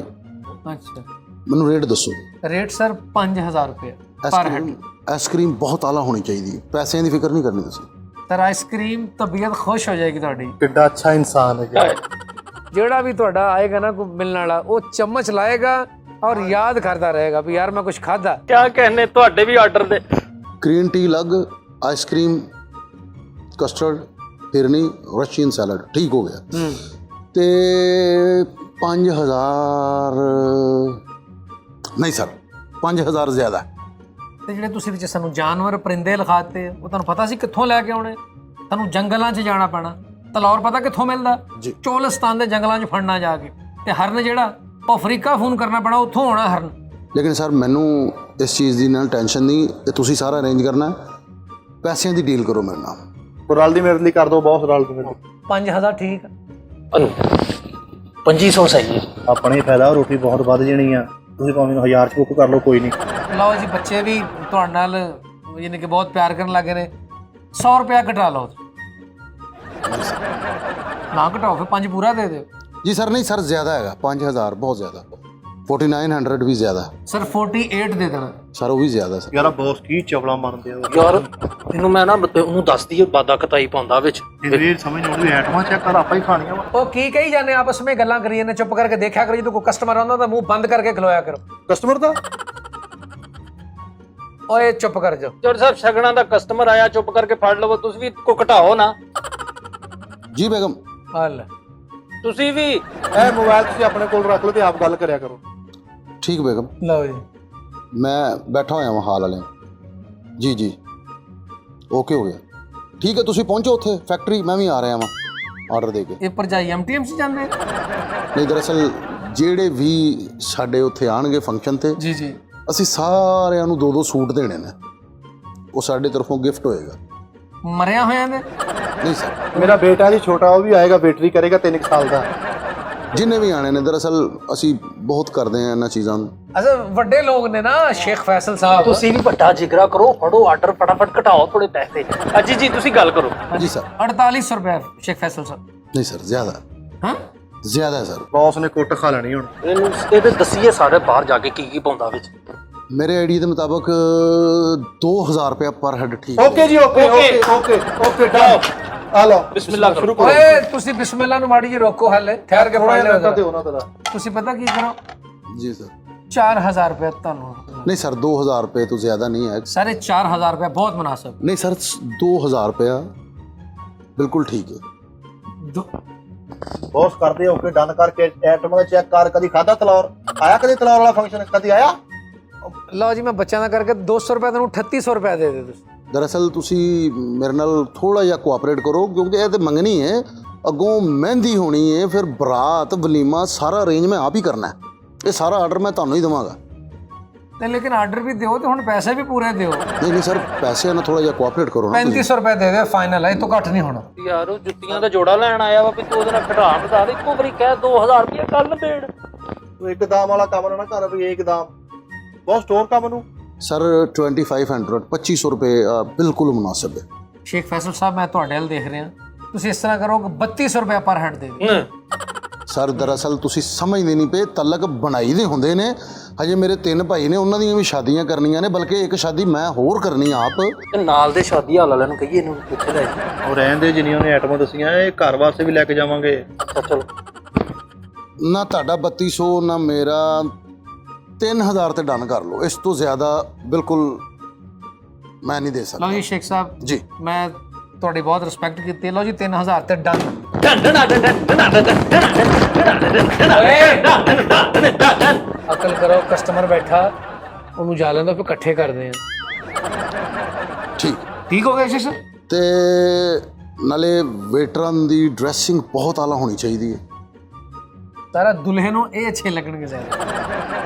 Speaker 1: ਅੱਛਾ
Speaker 4: ਮੈਨੂੰ ਰੇਟ ਦੱਸੋ
Speaker 1: ਰੇਟ ਸਰ 5000 ਰੁਪਏ ਪਰ ਹੈਡ।
Speaker 4: ਆਈਸਕ੍ਰੀਮ ਬਹੁਤ ਆਲਾ ਹੋਣੀ ਚਾਹੀਦੀ ਹੈ, ਪੈਸਿਆਂ ਦੀ ਫਿਕਰ ਨਹੀਂ ਕਰਨੀ ਤੁਸੀਂ।
Speaker 1: ਸਰ ਆਈਸਕ੍ਰੀਮ ਤਬੀਅਤ ਖੁਸ਼ ਹੋ ਜਾਏਗੀ ਤੁਹਾਡੀ।
Speaker 2: ਕਿੱਡਾ ਅੱਛਾ ਇਨਸਾਨ ਹੈ
Speaker 1: ਜਿਹੜਾ ਵੀ ਤੁਹਾਡਾ ਆਏਗਾ ਨਾ ਕੋਈ ਮਿਲਣ ਵਾਲਾ ਉਹ ਚਮਚ ਲਾਏਗਾ ਔਰ ਯਾਦ ਕਰਦਾ ਰਹੇਗਾ ਵੀ ਯਾਰ ਮੈਂ ਕੁਝ ਖਾਦਾ।
Speaker 3: ਕਿਆ कहने ਤੁਹਾਡੇ ਵੀ ਆਰਡਰ ਦੇ।
Speaker 4: ग्रीन टी अलग, ice cream, custard, phirni, Russian salad ठीक हो गया। ते 5000 नहीं सर 5000 ज़्यादा है।
Speaker 1: ਤੇ ਜਿਹੜੇ ਤੁਸੀਂ ਵਿੱਚ ਸਾਨੂੰ ਜਾਨਵਰ ਪਰਿੰਦੇ ਲਿਖਾਤੇ ਉਹ ਤੁਹਾਨੂੰ ਪਤਾ ਸੀ ਕਿੱਥੋਂ ਲੈ ਕੇ ਆਉਣੇ? ਤੁਹਾਨੂੰ ਜੰਗਲਾਂ 'ਚ ਜਾਣਾ ਪੈਣਾ। ਤਲੌਰ ਪਤਾ ਕਿੱਥੋਂ ਮਿਲਦਾ?
Speaker 4: ਜੀ।
Speaker 1: ਚੋਲਿਸਤਾਨ ਦੇ ਜੰਗਲਾਂ 'ਚ ਫੜਨਾ ਜਾ ਕੇ। ਤੇ ਹਰਨ ਜਿਹੜਾ ਉਹ ਅਫਰੀਕਾ ਫੋਨ ਕਰਨਾ ਪੈਣਾ, ਉੱਥੋਂ ਆਉਣਾ ਹਰਨ।
Speaker 4: लेकिन सर मैनू इस चीज़ की नाल टेंशन नहीं, ये तुसी सारा अरेंज करना है। पैसों की डील करो मेरे नाल।
Speaker 2: ਰਲ ਦੀ ਮੇਰੇ ਲਈ ਕਰ ਦਿਓ ਬਹੁਤ ਰਲ ਦੀ ਮੇਰੇ ਲਈ।
Speaker 1: 5000 ਠੀਕ ਆ।
Speaker 3: ਅਨੂ 2500 ਸਹੀ ਹੈ।
Speaker 2: ਆਪਣਾ ਹੀ ਫਾਇਦਾ, ਰੋਟੀ ਬਹੁਤ ਵੱਧ ਜਾਣੀ ਆ। ਤੁਸੀਂ ਭਾਵੇਂ 1000 ਚ ਬੁੱਕ ਕਰ ਲਓ ਕੋਈ ਨਹੀਂ।
Speaker 1: ਲਓ ਜੀ ਬੱਚੇ ਵੀ ਤੁਹਾਡੇ ਨਾਲ ਯਾਨੀ ਕਿ ਬਹੁਤ ਪਿਆਰ ਕਰਨ ਲੱਗੇ ਨੇ। 100 ਰੁਪਇਆ ਘਟਾ ਲਓ। ਨਾ ਘਟਾਓ ਫਿਰ 5 ਪੂਰਾ ਦੇ ਦਿਓ।
Speaker 4: जी सर नहीं सर ज़्यादा है 5000 बहुत ज़्यादा। 4900 भी ज़्यादा है
Speaker 1: ਸਰ 48 ਦੇ ਦੇਣਾ।
Speaker 4: सर, वो भी ज़्यादा सर।
Speaker 2: ਯਾਰ ਬੌਸ ਕੀ ਚਵਲਾ ਮਾਰਦੇ ਆ
Speaker 3: ਯਾਰ ਇਹਨੂੰ ਮੈਂ ਨਾ ਉਹਨੂੰ ਦੱਸਦੀ ਬਾਦਾ ਕਤਾਈ ਪਾਉਂਦਾ ਵਿੱਚ।
Speaker 2: ਇਹ ਸਮਝ ਨਹੀਂ ਆਉਂਦੀ ਆਈਟਮਾਂ ਚੈੱਕ ਕਰ, ਆਪਾਂ ਹੀ ਖਾਣੀਆਂ ਵਾ।
Speaker 1: ਉਹ ਕੀ ਕਹੀ ਜਾਂਦੇ ਆਪਸ ਵਿੱਚ ਗੱਲਾਂ ਕਰੀ ਜਾਂਦੇ, ਚੁੱਪ ਕਰਕੇ ਦੇਖਿਆ ਕਰੋ। ਜਦੋਂ ਕੋਈ ਕਸਟਮਰ ਆਉਂਦਾ ਤਾਂ ਮੂੰਹ ਬੰਦ ਕਰਕੇ ਖਲੋਇਆ ਕਰੋ।
Speaker 2: ਕਸਟਮਰ ਦਾ
Speaker 1: ਓਏ ਚੁੱਪ ਕਰ ਜਾਓ।
Speaker 3: ਚੋਰ ਸਾਹਿਬ ਸ਼ਗਨਾਂ ਦਾ ਕਸਟਮਰ ਆਇਆ, ਚੁੱਪ ਕਰਕੇ ਫੜ ਲਵੋ। ਤੁਸੀਂ ਵੀ ਕੋ ਘਟਾਓ ਨਾ।
Speaker 4: जी बेगम
Speaker 1: ਹਲ
Speaker 3: ਤੁਸੀਂ ਵੀ
Speaker 2: ਇਹ ਮੋਬਾਈਲ ਤੁਸੀਂ ਆਪਣੇ ਕੋਲ ਰੱਖ ਲਓ ਤੇ ਆਪ ਗੱਲ ਕਰਿਆ ਕਰੋ।
Speaker 4: ठीक बेगम
Speaker 1: ਲਓ ਜੀ।
Speaker 4: मैं बैठा होया वहाँ हाल वाले। जी जी ओके हो गया ठीक है। तुसी पहुँचो उत्थे फैक्ट्री, मैं भी आ रहा वहाँ आर्डर दे के।
Speaker 1: ਇਹ ਭਰਜਾਈ ਐਮਟੀਐਮ ਚ ਜਾਂਦੇ?
Speaker 4: नहीं दरअसल ਜਿਹੜੇ ਵੀ ਸਾਡੇ ਉੱਥੇ ਆਣਗੇ ਫੰਕਸ਼ਨ ਤੇ
Speaker 1: ਜੀ ਜੀ।
Speaker 4: ਅਸੀਂ ਸਾਰਿਆਂ ਨੂੰ 2-2 ਸੂਟ ਦੇਣੇ ਨੇ। ਉਹ ਸਾਡੇ ਤਰਫੋਂ ਗਿਫਟ ਹੋਏਗਾ।
Speaker 1: ਮਰਿਆ ਹੋਇਆਂ ਦੇ?
Speaker 4: ਨਹੀਂ ਸਰ
Speaker 2: ਮੇਰਾ ਬੇਟਾ ਜੀ ਛੋਟਾ, ਉਹ ਵੀ ਆਏਗਾ, ਬੇਟਰੀ ਕਰੇਗਾ 3 ਸਾਲ ਦਾ।
Speaker 4: ਜਿੰਨੇ ਵੀ ਆਣੇ ਨੇ ਦਰਅਸਲ ਅਸੀਂ ਬਹੁਤ ਕਰਦੇ ਆ ਇਹਨਾਂ ਚੀਜ਼ਾਂ ਨੂੰ।
Speaker 1: ਅਸਲ ਵੱਡੇ ਲੋਕ ਨੇ ਨਾ ਸ਼ੇਖ ਫੈਸਲ ਸਾਹਿਬ।
Speaker 3: ਤੁਸੀਂ ਵੀ ਵੱਡਾ ਜਿਗਰਾ ਕਰੋ, ਫੜੋ ਆਰਡਰ, ਫਟਾਫਟ ਘਟਾਓ ਥੋੜੇ ਪੈਸੇ। ਅਜੀ ਜੀ ਤੁਸੀਂ ਗੱਲ ਕਰੋ।
Speaker 4: ਜੀ ਸਰ
Speaker 1: 4800 ਰੁਪਏ ਸ਼ੇਖ ਫੈਸਲ ਸਾਹਿਬ।
Speaker 4: ਨਹੀਂ ਸਰ ਜ਼ਿਆਦਾ
Speaker 1: ਹਾਂ
Speaker 4: ਜ਼ਿਆਦਾ ਹੈ ਸਰ।
Speaker 2: ਬੌਸ ਨੇ ਕੁੱਟ ਖਾ ਲੈਣੀ ਹੁਣ।
Speaker 3: ਇਹਨੂੰ ਇਹਦੇ ਦੱਸੀਏ ਸਾਰੇ ਬਾਹਰ ਜਾ ਕੇ ਕੀ ਪਾਉਂਦਾ ਵਿੱਚ।
Speaker 4: ਮੇਰੇ ਆਈਡੀ ਦੇ ਮੁਤਾਬਕ 2000 ਰੁਪਏ ਪਰ ਹੈਡ ਠੀਕ ਹੈ।
Speaker 2: ਓਕੇ ਜੀ okay okay okay okay done. ਆ ਲਓ
Speaker 3: ਬਿਸਮਿਲ੍ਲਾ ਕਰੋ।
Speaker 2: ਸ਼ੁਰੂ ਕਰੋ।
Speaker 1: ਓਏ ਤੁਸੀਂ ਬਿਸਮਿਲ੍ਲਾ ਨੂੰ ਮਾੜੀ ਜੀ ਰੋਕੋ। ਹੱਲੇ ਠਹਿਰ ਕੇ
Speaker 2: ਥੋੜਾ
Speaker 1: ਪੜ
Speaker 2: ਜਿਹਾ
Speaker 1: ਲਿਓ।
Speaker 2: ਦਿਓ ਨਾ ਤੇਰਾ।
Speaker 1: ਤੁਸੀਂ ਪਤਾ ਕੀ ਕਰੋ?
Speaker 4: ਜੀ ਸਰ
Speaker 1: 4000 ਰੁਪਏ ਤੁਹਾਨੂੰ।
Speaker 4: नहीं सर 2000 रुपये तो ज़्यादा नहीं है।
Speaker 1: साढ़े 4000 रुपये बहुत मुनासिब।
Speaker 4: नहीं सर 2000 रुपया बिल्कुल ठीक है।
Speaker 2: ਬੌਸ ਕਰਦੇ ਓਕੇ ਡਨ ਕਰਕੇ ਆਈਟਮਾਂ ਦਾ ਚੈੱਕ ਕਰ। ਕਦੀ ਖਾਦਾ ਤਲੌਰ? ਆਇਆ ਕਦੀ ਤਲੌਰ ਵਾਲਾ ਫੰਕਸ਼ਨ ਕਦੀ ਆਇਆ?
Speaker 1: ਲਓ ਜੀ ਮੈਂ ਬੱਚਿਆਂ ਦਾ ਕਰਕੇ 200 ਰੁਪਏ ਤੁਹਾਨੂੰ 3800 ਰੁਪਏ ਦੇ ਦੇ ਤੁਸੀਂ।
Speaker 4: दरअसल तुसी मेरे नाल थोड़ा जिहा कोआपरेट करो क्योंकि ये तो मंगनी है, अगों मेहंदी होनी है, फिर बरात वलीमा सारा अरेंज मैं आप ही करना है। ये सारा आर्डर मैं ਤੁਹਾਨੂੰ ਹੀ ਦਵਾਂਗਾ।
Speaker 1: ਤੇ ਲੇਕਿਨ ਆਰਡਰ ਵੀ ਦਿਓ ਤੇ ਹੁਣ ਪੈਸੇ ਵੀ ਪੂਰੇ ਦਿਓ।
Speaker 4: नहीं नहीं सर पैसे ना थोड़ा जिहा कोआपरेट करो ना।
Speaker 1: 3500 ਰੁਪਏ ਦੇ ਦੇ ਫਾਈਨਲ ਹੈ, ਇਹ ਤੋਂ ਘੱਟ ਨਹੀਂ ਹੋਣਾ।
Speaker 3: ਯਾਰ ਉਹ ਜੁੱਤੀਆਂ ਦਾ ਜੋੜਾ ਲੈਣ ਆਇਆ ਵਾ ਵੀ ਤੂੰ ਉਹਦੇ ਨਾਲ ਘਟਾ ਵਧਾ ਦੇ। ਇੱਕੋ ਵਾਰੀ ਕਹਿ 2000 ਰੁਪਏ ਕੱਲ ਦੇਣ।
Speaker 2: ਤੂੰ ਇੱਕਦਮ ਵਾਲਾ ਕੰਮ ਨਾ ਕਰ ਵੀ ਇੱਕਦਮ। ਬਹੁਤ ਸਟੋਰ ਕੰਮ ਨੂੰ।
Speaker 4: सर 2500 2500 रुपये बिल्कुल मुनासिब है।
Speaker 1: ਸ਼ੇਖ ਫੈਸਲ ਸਾਹਿਬ ਮੈਂ ਤੁਹਾਡੇ ਵੱਲ ਦੇਖ ਰਿਹਾ। ਤੁਸੀਂ ਇਸ ਤਰ੍ਹਾਂ ਕਰੋ ਕਿ 3200 ਰੁਪਏ ਪਰ ਹੈਡ ਦੇ ਦਿਓ।
Speaker 4: ਸਰ ਦਰਅਸਲ ਤੁਸੀਂ ਸਮਝਦੇ ਨਹੀਂ ਪਏ, ਤਲਕ ਬਣਾਈ ਦੇ ਹੁੰਦੇ ਨੇ। ਹਜੇ ਮੇਰੇ 3 ਭਾਈ ਨੇ, ਉਹਨਾਂ ਦੀਆਂ ਵੀ ਸ਼ਾਦੀਆਂ ਕਰਨੀਆਂ ਨੇ, ਬਲਕਿ ਇੱਕ ਸ਼ਾਦੀ ਮੈਂ ਹੋਰ ਕਰਨੀ ਆਪ।
Speaker 3: ਤੇ ਨਾਲ ਦੇ ਸ਼ਾਦੀ ਹਾਲ ਵਾਲਿਆਂ ਨੂੰ ਕਹੀਏ ਇਹਨੂੰ ਪੁੱਛ ਲੈ ਜੀ।
Speaker 2: ਉਹ ਰਹਿਣ ਦੇ, ਜਿੰਨੀਆਂ ਉਹਨੇ ਆਈਟਮਾਂ ਦੱਸੀਆਂ ਇਹ ਘਰ ਵਾਸਤੇ ਵੀ ਲੈ ਕੇ ਜਾਵਾਂਗੇ।
Speaker 3: ਅੱਛਾ ਚਲੋ।
Speaker 4: ਨਾ ਤੁਹਾਡਾ 3200 ਨਾ ਮੇਰਾ 3000 ਤੇ ਡਨ ਕਰ ਲਓ। ਇਸ ਤੋਂ ਜ਼ਿਆਦਾ ਬਿਲਕੁਲ ਮੈਂ ਨਹੀਂ ਦੇ
Speaker 1: ਲਓ
Speaker 4: ਸਕਦਾ।
Speaker 1: ਜੀ ਸ਼ੇਖ ਸਾਹਿਬ
Speaker 4: ਜੀ
Speaker 1: ਮੈਂ ਤੁਹਾਡੀ ਬਹੁਤ ਰਿਸਪੈਕਟ ਕੀਤੀ। ਲਓ ਜੀ 3000 ਤੇ ਡਨ। ਅਕਲ ਕਰੋ, ਕਸਟਮਰ ਬੈਠਾ, ਉਹਨੂੰ ਜਾ ਲੈਂਦਾ ਫਿਰ ਇਕੱਠੇ ਕਰਦੇ ਆ।
Speaker 4: ਠੀਕ
Speaker 1: ਠੀਕ ਹੋ ਗਿਆ ਸ਼ੇਖ ਸਾਹਿਬ?
Speaker 4: ਤੇ ਨਾਲੇ ਵੇਟਰਾਂ ਦੀ ਡਰੈਸਿੰਗ ਬਹੁਤ ਆਲਾ ਹੋਣੀ ਚਾਹੀਦੀ ਹੈ।
Speaker 1: ਸਾਰਾ ਦੁਲਹੇ ਨੂੰ ਇਹ ਅੱਛੇ ਲੱਗਣਗੇ ਜ਼ਿਆਦਾ।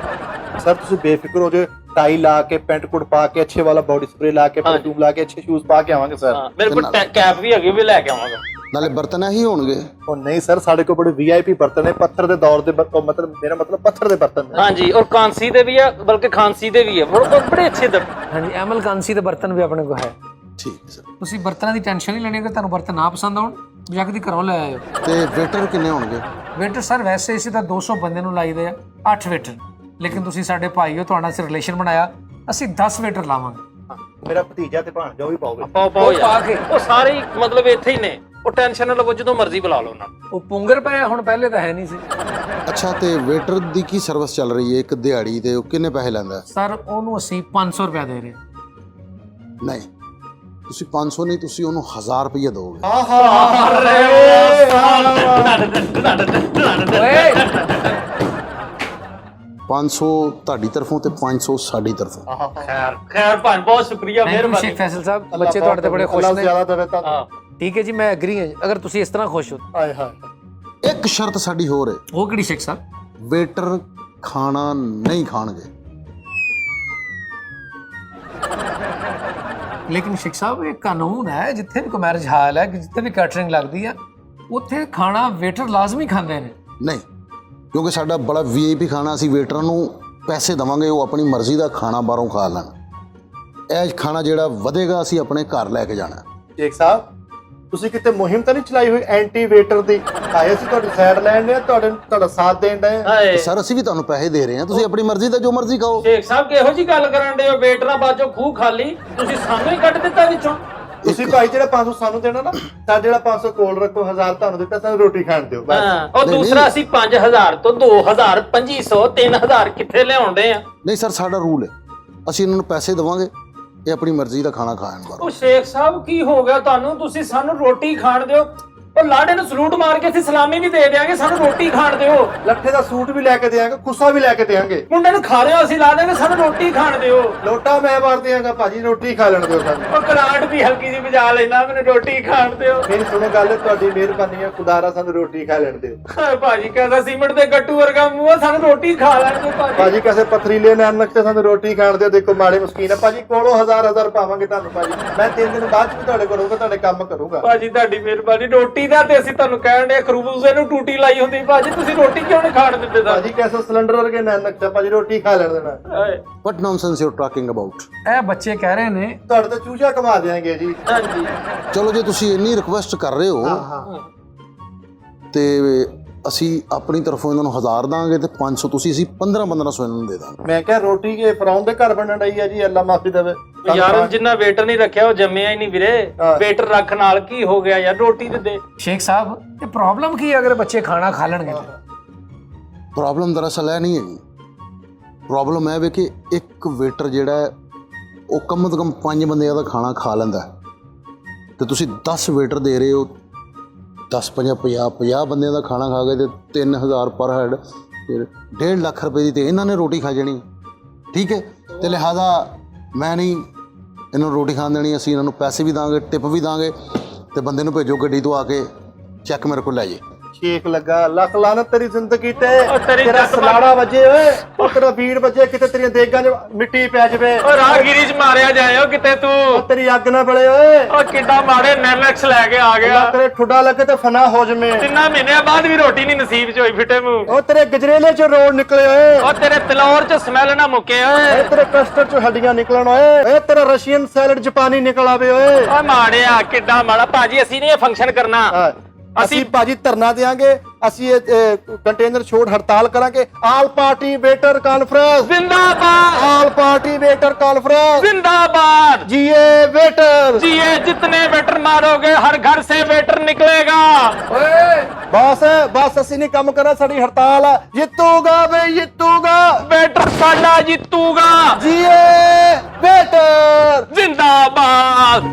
Speaker 2: ਸਰ ਤੁਸੀਂ ਬੇਫਿਕਰ ਹੋ ਜਾਓ। ਟਾਈ ਲਾ ਕੇ, ਪੈਂਟ ਕੋਟ ਪਾ ਕੇ, ਅੱਛੇ ਵਾਲਾ ਬੋਡੀ ਸਪਰੇ ਲਾ ਕੇ, ਪਰਫਿਊਮ ਲਾ ਕੇ, ਅੱਛੇ ਸ਼ੂਜ਼ ਪਾ ਕੇ ਆਵਾਂਗੇ ਸਰ।
Speaker 3: ਮੇਰੇ ਕੋਲ ਕੈਪ ਵੀ ਹੈਗੀ, ਵੀ ਲੈ ਕੇ ਆਵਾਂਗਾ।
Speaker 4: ਨਾਲੇ ਬਰਤਨ ਹੀ ਹੋਣਗੇ।
Speaker 2: ਉਹ ਨਹੀਂ ਸਰ, ਸਾਡੇ ਕੋਲ ਬੜੇ ਵੀਆਈਪੀ ਬਰਤਨ ਨੇ, ਪੱਥਰ ਦੇ ਦੌਰ ਦੇ ਮਤਲਬ ਮੇਰਾ ਮਤਲਬ ਪੱਥਰ ਦੇ ਬਰਤਨ ਨੇ।
Speaker 3: ਹਾਂਜੀ, ਔਰ ਕਾਂਸੀ ਦੇ ਵੀ ਆ, ਬਲਕਿ ਖਾਂਸੀ ਦੇ ਵੀ ਆ, ਬੜੇ ਅੱਛੇ
Speaker 1: ਹਾਂਜੀ, ਐਮਲ ਕਾਂਸੀ ਦੇ ਬਰਤਨ ਵੀ ਆਪਣੇ ਕੋਲ ਹੈ।
Speaker 4: ਠੀਕ ਹੈ ਸਰ।
Speaker 1: ਤੁਸੀਂ ਬਰਤਨਾਂ ਦੀ ਟੈਨਸ਼ਨ ਨਹੀਂ ਲੈਣੀ, ਅਗਰ ਤੁਹਾਨੂੰ ਬਰਤਨ ਨਾ ਪਸੰਦ ਆਉਣ ਜਾ ਕੇ ਘਰੋਂ ਲੈ ਆਇਓ।
Speaker 4: ਤੇ ਵੇਟਰ ਕਿੰਨੇ ਹੋਣਗੇ?
Speaker 1: ਵੇਟਰ ਸਰ ਵੈਸੇ ਅਸੀਂ ਤਾਂ 200 ਬੰਦੇ ਨੂੰ ਲਾਈਦੇ ਆ, 8 ਵੇਟਰ, ਲੇਕਿਨ ਤੁਸੀਂ ਸਾਡੇ ਭਾਈ ਹੋ, ਤੁਹਾਡਾ ਅਸੀਂ ਰਿਲੇਸ਼ਨ ਬਣਾਇਆ, ਅਸੀਂ 10 ਵੇਟਰ ਲਾਵਾਂਗੇ।
Speaker 2: ਮੇਰਾ ਭਤੀਜਾ ਤੇ ਭਾਣਜਾ ਵੀ ਪਾਓਗੇ?
Speaker 1: ਪਾ ਕੇ
Speaker 3: ਉਹ ਸਾਰੇ ਹੀ ਮਤਲਬ ਇੱਥੇ ਹੀ ਨੇ, ਉਹ ਟੈਨਸ਼ਨ ਨਾ ਲਵੋ, ਜਦੋਂ ਮਰਜ਼ੀ ਬੁਲਾ ਲਓ ਉਹਨਾਂ ਨੂੰ।
Speaker 1: ਉਹ ਪੁੰਗਰ ਪਿਆ ਹੁਣ, ਪਹਿਲੇ ਤਾਂ ਹੈ ਨਹੀਂ ਸੀ।
Speaker 4: ਅੱਛਾ, ਤੇ ਵੇਟਰ ਦੀ ਕੀ ਸਰਵਿਸ ਚੱਲ ਰਹੀ ਹੈ ਇੱਕ ਦਿਹਾੜੀ ਤੇ? ਉਹ ਕਿੰਨੇ ਪੈਸੇ ਲੈਂਦਾ?
Speaker 1: ਸਰ ਉਹਨੂੰ ਅਸੀਂ 500 ਰੁਪਏ ਦੇ ਰਹੇ।
Speaker 4: ਨਹੀਂ, ਤੁਸੀਂ 500 ਨਹੀਂ, ਤੁਸੀਂ ਉਹਨੂੰ 1000 ਰੁਪਏ ਦੋਗੇ।
Speaker 1: ਓਏ
Speaker 4: 500 ਤੁਹਾਡੀ ਤਰਫੋਂ ਤੇ 500 ਸਾਡੀ ਤਰਫੋਂ।
Speaker 3: ਖੈਰ ਭਾਣ, ਬਹੁਤ ਸ਼ੁਕਰੀਆ,
Speaker 1: ਥੈਂਕ ਯੂ
Speaker 3: ਮਿਹਰਬਾਨੀ।
Speaker 1: ਸ਼ੇਖ ਫੈਸਲ ਸਾਹਿਬ, ਬੱਚੇ ਤੁਹਾਡੇ ਤੇ ਬੜੇ ਖੁਸ਼ ਨੇ।
Speaker 2: ਜ਼ਿਆਦਾ ਦੇਵੇ ਤਾਂ।
Speaker 1: ਠੀਕ ਹੈ ਜੀ, ਮੈਂ ਐਗਰੀ ਹਾਂ ਅਗਰ ਤੁਸੀਂ ਇਸ ਤਰ੍ਹਾਂ ਖੁਸ਼ ਹੋ।
Speaker 2: ਹਾਏ ਹਾਏ।
Speaker 4: ਇੱਕ ਸ਼ਰਤ ਸਾਡੀ ਹੋਰ ਹੈ,
Speaker 1: ਉਹ ਕਿਹੜੀ ਸ਼ੇਖ ਸਾਹਿਬ?
Speaker 4: ਵੇਟਰ ਖਾਣਾ ਨਹੀਂ ਖਾਣਗੇ।
Speaker 1: ਲੇਕਿਨ ਸ਼ੇਖ ਸਾਹਿਬ ਇਹ ਕਾਨੂੰਨ ਹੈ, ਜਿੱਥੇ ਵੀ ਕੋਈ ਮੈਰਿਜ ਹਾਲ ਹੈ, ਜਿੱਥੇ ਵੀ ਕੈਟਰਿੰਗ ਲੱਗਦੀ ਆ, ਉੱਥੇ ਖਾਣਾ ਵੇਟਰ ਲਾਜ਼ਮੀ ਖਾਂਦੇ ਨੇ।
Speaker 4: ਨਹੀਂ, ਕਿਉਂਕਿ ਸਾਡਾ ਬੜਾ ਵੀਆਈਪੀ ਖਾਣਾ, ਅਸੀਂ ਵੇਟਰਾਂ ਨੂੰ ਪੈਸੇ ਦੇਵਾਂਗੇ, ਉਹ ਆਪਣੀ ਮਰਜ਼ੀ ਦਾ ਖਾਣਾ ਬਾਹਰੋਂ ਖਾ ਲੈਣ। ਇਹ ਖਾਣਾ ਜਿਹੜਾ ਵਧੇਗਾ ਅਸੀਂ ਆਪਣੇ ਘਰ ਲੈ ਕੇ ਜਾਣਾ।
Speaker 2: ਸ਼ੇਖ ਸਾਹਿਬ, ਤੁਸੀਂ ਕਿਤੇ ਮੁਹਿੰਮ ਤਾਂ ਨਹੀਂ ਚਲਾਈ ਹੋਈ ਐਂਟੀ ਵੇਟਰ ਦੀ? ਆਏ ਸੀ ਤੁਹਾਡੀ ਸਾਈਡ ਲੈਣ ਦੇ, ਤੁਹਾਡਾ ਸਾਥ ਦੇਣ ਦੇ।
Speaker 3: ਹਾਏ
Speaker 4: ਸਰ, ਅਸੀਂ ਵੀ ਤੁਹਾਨੂੰ ਪੈਸੇ ਦੇ ਰਹੇ ਹਾਂ, ਤੁਸੀਂ ਆਪਣੀ ਮਰਜ਼ੀ ਦਾ ਜੋ ਮਰਜ਼ੀ ਖਾਓ।
Speaker 3: ਸ਼ੇਖ ਸਾਹਿਬ ਕਿਹੋ ਜੀ ਗੱਲ ਕਰਨ ਦੇ ਹੋ? ਵੇਟਰਾਂ ਬਾਜੋ ਖੂਹ ਖਾਲੀ, ਤੁਸੀਂ ਸਾਨੂੰ ਹੀ ਕੱਢ ਦਿੱਤਾ ਵਿੱਚੋਂ।
Speaker 2: ਤੁਸੀਂ ਭਾਈ ਜਿਹੜਾ 500 ਸਾਨੂੰ ਦੇਣਾ ਨਾ, ਸਾਡੇ ਜਿਹੜਾ 500 ਕੋਲ ਰੱਖੋ, 1000 ਤੁਹਾਨੂੰ ਦਿੱਤਾ, ਸਾਨੂੰ ਰੋਟੀ ਖਾਣ ਦਿਓ ਬਸ।
Speaker 3: ਹਾਂ, ਉਹ ਦੂਸਰਾ ਅਸੀਂ 5000 ਤੋਂ 2000, 2500, 3000 ਕਿੱਥੇ ਲਿਆਉਂਦੇ ਆ?
Speaker 4: ਨਹੀਂ ਸਰ, ਸਾਡਾ ਰੂਲ ਹੈ, ਅਸੀਂ ਇਹਨਾਂ ਨੂੰ ਪੈਸੇ ਦੇਵਾਂਗੇ, ਇਹ ਆਪਣੀ ਮਰਜ਼ੀ ਦਾ ਖਾਣਾ ਖਾਣ ਬਾਹਰੋਂ।
Speaker 3: ਉਹ ਸ਼ੇਖ ਸਾਹਿਬ ਕੀ ਹੋ ਗਿਆ ਤੁਹਾਨੂੰ? ਤੁਸੀਂ ਸਾਨੂੰ ਰੋਟੀ ਖਾਣ ਦਿਓ। ਉਹ ਲਾੜੇ ਨੂੰ ਸਲੂਟ ਮਾਰ ਕੇ ਅਸੀਂ ਸਲਾਮੀ ਵੀ ਦੇ ਦਿਆਂਗੇ, ਸਾਨੂੰ ਰੋਟੀ ਖਾਣ ਦਿਓ।
Speaker 2: ਲੱਠੇ ਦਾ ਸੂਟ ਵੀ ਲੈ ਕੇ ਦੇਾਂਗੇ, ਕੁੱਸਾ ਵੀ ਲੈ ਕੇ ਦੇਾਂਗੇ।
Speaker 3: ਮੁੰਡੇ ਨੂੰ ਖਾ ਰਹੇ ਹੋ ਅਸੀਂ ਲਾ ਦੇਂਗੇ, ਸਾਨੂੰ ਰੋਟੀ ਖਾਣ ਦਿਓ।
Speaker 2: ਲੋਟਾ ਮੈਂ ਮਾਰ ਦਿਆਂਗਾ ਭਾਜੀ, ਰੋਟੀ ਖਾ ਲੈਣ ਦਿਓ ਸਾਨੂੰ।
Speaker 3: ਉਹ ਕਰਾਟ ਵੀ ਹਲਕੀ ਜਿਹੀ ਵਜਾ ਲੈਣਾ, ਮੈਨੂੰ ਰੋਟੀ ਖਾਣ ਦਿਓ।
Speaker 2: ਮੇਰੀ ਸੁਣੋ ਗੱਲ, ਤੁਹਾਡੀ ਮਿਹਰਬਾਨੀ ਹੈ, ਖੁਦਾਰਾ ਸਾਨੂੰ ਰੋਟੀ ਖਾ ਲੈਣ ਦਿਓ।
Speaker 3: ਹਾਏ ਭਾਜੀ, ਕਹਿੰਦਾ ਸੀਮਿੰਟ ਦੇ ਗੱਟੂ ਵਰਗਾ ਮੂੰਹ ਆ, ਸਾਨੂੰ ਰੋਟੀ ਖਾ ਲੈਣ ਦਿਓ ਭਾਜੀ।
Speaker 2: ਭਾਜੀ ਕਿਸੇ ਪਥਰੀਲੇ ਨਾਨਕ ਤੇ ਸਾਨੂੰ ਰੋਟੀ ਖਾਣ ਦਿਓ। ਦੇਖੋ ਮਾੜੇ ਮਸਕੀਨ ਹੈ ਭਾਜੀ, ਕੋਲੋਂ 1000 ਪਾਵਾਂਗੇ ਤੁਹਾਨੂੰ ਭਾਜੀ। ਮੈਂ 3 ਦਿਨ ਬਾਅਦ ਚ ਵੀ ਤੁਹਾਡੇ ਕਰੂੰਗਾ, ਤੁਹਾਡੇ ਕੰਮ ਕਰੂੰਗਾ
Speaker 3: ਭਾਜੀ। ਤੁਹਾਡੀ ਮਿਹਰਬਾਨੀ। ਰੋਟੀ ਦਾ ਤੇ ਅਸੀਂ ਤੁਹਾਨੂੰ ਕਹਿਣ ਦੇ ਖਰਬੂਜ਼ੇ ਨੂੰ ਟੂਟੀ ਲਾਈ ਹੁੰਦੀ ਭਾਜੀ, ਤੁਸੀਂ ਰੋਟੀ ਕਿਉਂ ਨਹੀਂ ਖਾਣ ਦਿੰਦੇ
Speaker 2: ਭਾਜੀ? ਕਿਸੇ ਸਿਲੰਡਰ ਵਰਗੇ ਨਾਨਕ ਤੇ ਭਾਜੀ ਰੋਟੀ ਖਾ ਲੈਣ ਦੇਣਾ।
Speaker 3: ਹਾਏ
Speaker 4: What nonsense you're talking about?
Speaker 1: ਇਹ ਬੱਚੇ ਕਹਿ ਰਹੇ ਨੇ।
Speaker 2: ਤੁਹਾਡੇ ਤਾਂ ਚੂਚਾ ਕਮਾ ਦਿਆਂਗੇ ਜੀ।
Speaker 3: ਹਾਂਜੀ।
Speaker 4: ਚਲੋ, ਜੇ ਤੁਸੀਂ ਇੰਨੀ ਰਿਕੁਐਸਟ ਕਰ ਰਹੇ ਹੋ ਤੇ ਅਸੀਂ ਆਪਣੀ ਤਰਫੋਂ ਇਹਨਾਂ ਨੂੰ 1000 ਦਾਂਗੇ ਤੇ 500 ਤੁਸੀਂ, ਅਸੀਂ 1500 ਇਹਨਾਂ ਨੂੰ ਦੇ ਦਾਂਗੇ।
Speaker 2: ਮੈਂ ਕਿਹਾ ਰੋਟੀ ਕੇ ਫਰਾਉਣ ਦੇ ਘਰ ਬਣਨ ਡਈ ਆ ਜੀ, ਅੱਲਾ ਮਾਫੀ ਦੇਵੇ।
Speaker 3: ਯਾਰ ਜਿੰਨਾ ਵੇਟਰ ਨਹੀਂ ਰੱਖਿਆ ਉਹ ਜੰਮਿਆ ਹੀ ਨਹੀਂ ਵੀਰੇ। ਵੇਟਰ ਰੱਖ ਨਾਲ ਕੀ ਹੋ ਗਿਆ ਯਾਰ, ਰੋਟੀ ਤੇ ਦੇ।
Speaker 1: ਸ਼ੇਖ ਸਾਹਿਬ, ਇਹ ਪ੍ਰੋਬਲਮ ਕੀ ਹੈ ਅਗਰ ਬੱਚੇ ਖਾਣਾ ਖਾ ਲੈਣਗੇ?
Speaker 4: ਪ੍ਰੋਬਲਮ ਦਰਅਸਲ ਇਹ ਨਹੀਂ ਹੈਗੀ, ਪ੍ਰੋਬਲਮ ਇਹ ਵੇ ਕਿ ਇੱਕ ਵੇਟਰ ਜਿਹੜਾ ਹੈ ਉਹ ਕਮ ਤੋਂ ਕਮ 5 ਬੰਦਿਆਂ ਦਾ ਖਾਣਾ ਖਾ ਲੈਂਦਾ ਹੈ ਤੇ ਤੁਸੀਂ 10 ਵੇਟਰ ਦੇ ਰਹੇ ਹੋ, 10 50 ਬੰਦਿਆਂ ਦਾ ਖਾਣਾ ਖਾ ਗਏ ਤੇ 3000 ਪਰ ਹੈਡ, ਫਿਰ 1.5 ਲੱਖ ਰੁਪਏ ਦੀ ਤੇ ਇਹਨਾਂ ਨੇ ਰੋਟੀ ਖਾ ਜਾਣੀ। ਠੀਕ ਹੈ, ਤੇ ਲਿਹਾਜ਼ਾ ਮੈਂ ਨਹੀਂ ਇਹਨਾਂ ਨੂੰ ਰੋਟੀ ਖਾਣ ਦੇਣੀ, ਅਸੀਂ ਇਹਨਾਂ ਨੂੰ ਪੈਸੇ ਵੀ ਦਾਂਗੇ, ਟਿਪ ਵੀ ਦਾਂਗੇ ਤੇ ਬੰਦੇ ਨੂੰ ਭੇਜੋ ਗੱਡੀ ਤੋਂ ਆ ਕੇ ਚੈੱਕ ਮੇਰੇ ਕੋਲ ਲੈ ਜੇ।
Speaker 2: ਸ਼ੇਖ ਲੱਗਾ, ਲੱਖ ਲਾਨਤ ਤੇਰੀ ਜ਼ਿੰਦਗੀ ਤੇ।
Speaker 3: ਤੇਰੀ
Speaker 2: ਤੇਰਾ ਸਲਾੜਾ ਵੱਜੇ ਓਏ, ਉਹ ਤੇਰਾ ਵੀੜ ਵੱਜੇ, ਕਿਤੇ ਤੇਰੀਆਂ ਦੇਗਾਂ 'ਚ ਮਿੱਟੀ ਪੈ ਜਾਵੇ।
Speaker 3: ਓ ਰਾਹਗੀਰੀ 'ਚ ਮਾਰਿਆ ਜਾਇਓ ਕਿਤੇ ਤੂੰ।
Speaker 2: ਉਹ ਤੇਰੀ ਅੱਗ ਨਾ ਬਲੇ ਓਏ।
Speaker 3: ਓ ਕਿੱਡਾ ਮਾੜੇ ਨੈਮੈਕਸ ਲੈ ਕੇ ਆ ਗਿਆ।
Speaker 2: ਤੇਰੇ ਠੁੱਡਾ ਲੱਗੇ ਤੇ ਫਨਾ ਹੋ ਜਮੇ।
Speaker 3: 3 ਮਹੀਨਿਆਂ ਬਾਅਦ ਵੀ ਰੋਟੀ ਨਹੀਂ ਨਸੀਬ 'ਚ ਹੋਈ ਫਿੱਟੇ ਮੂੰਹ।
Speaker 2: ਉਹ ਤੇਰੇ ਗਜਰੇਲੇ 'ਚ ਰੋੜ ਨਿਕਲੇ ਓਏ।
Speaker 3: ਓ ਤੇਰੇ ਤਲੌਰ 'ਚ ਸਮੈਲ ਨਾ ਮੁੱਕੇ ਓਏ।
Speaker 2: ਓਏ ਤੇਰੇ ਕਸਟਰਡ 'ਚ ਹੱਡੀਆਂ ਨਿਕਲਣ ਓਏ। ਓਏ ਤੇਰਾ ਰਸ਼ੀਅਨ ਸੈਲਡ ਜਾਪਾਨੀ ਨਿਕਲ ਆਵੇ ਓਏ।
Speaker 3: ਓ ਮਾੜਿਆ ਕਿੱਡਾ ਮਾੜਾ। ਭਾਜੀ ਅਸੀਂ ਨਹੀਂ ਇਹ ਫੰਕਸ਼ਨ ਕਰਨਾ।
Speaker 2: ਅਸੀਂ ਭਾਜੀ ਧਰਨਾ ਦੇਾਂਗੇ, ਅਸੀਂ ਇਹ ਕੰਟੇਨਰ ਛੋੜ ਹੜਤਾਲ ਕਰਾਂਗੇ। ਆਲ ਪਾਰਟੀ ਵੇਟਰ ਕਾਨਫਰੰਸ
Speaker 3: जिंदाबाद।
Speaker 2: ਆਲ ਪਾर्टी वेटर कॉन्फ्रेंस
Speaker 3: जिंदाबाद।
Speaker 2: जिए वेटर।
Speaker 3: जिए जितने वेटर मारोगे हर घर से वेटर निकलेगा।
Speaker 2: बस ਅਸੀਂ ਨਹੀਂ ਕੰਮ ਕਰਨਾ, ਸਾਡੀ ਹੜਤਾਲ ਹੈ। ਜਿੱਤੂਗਾ ਵੇ ਜਿੱਤੂਗਾ,
Speaker 3: वेटर साडा जीतूगा।
Speaker 2: जिए वेटर।
Speaker 3: जिंदाबाद।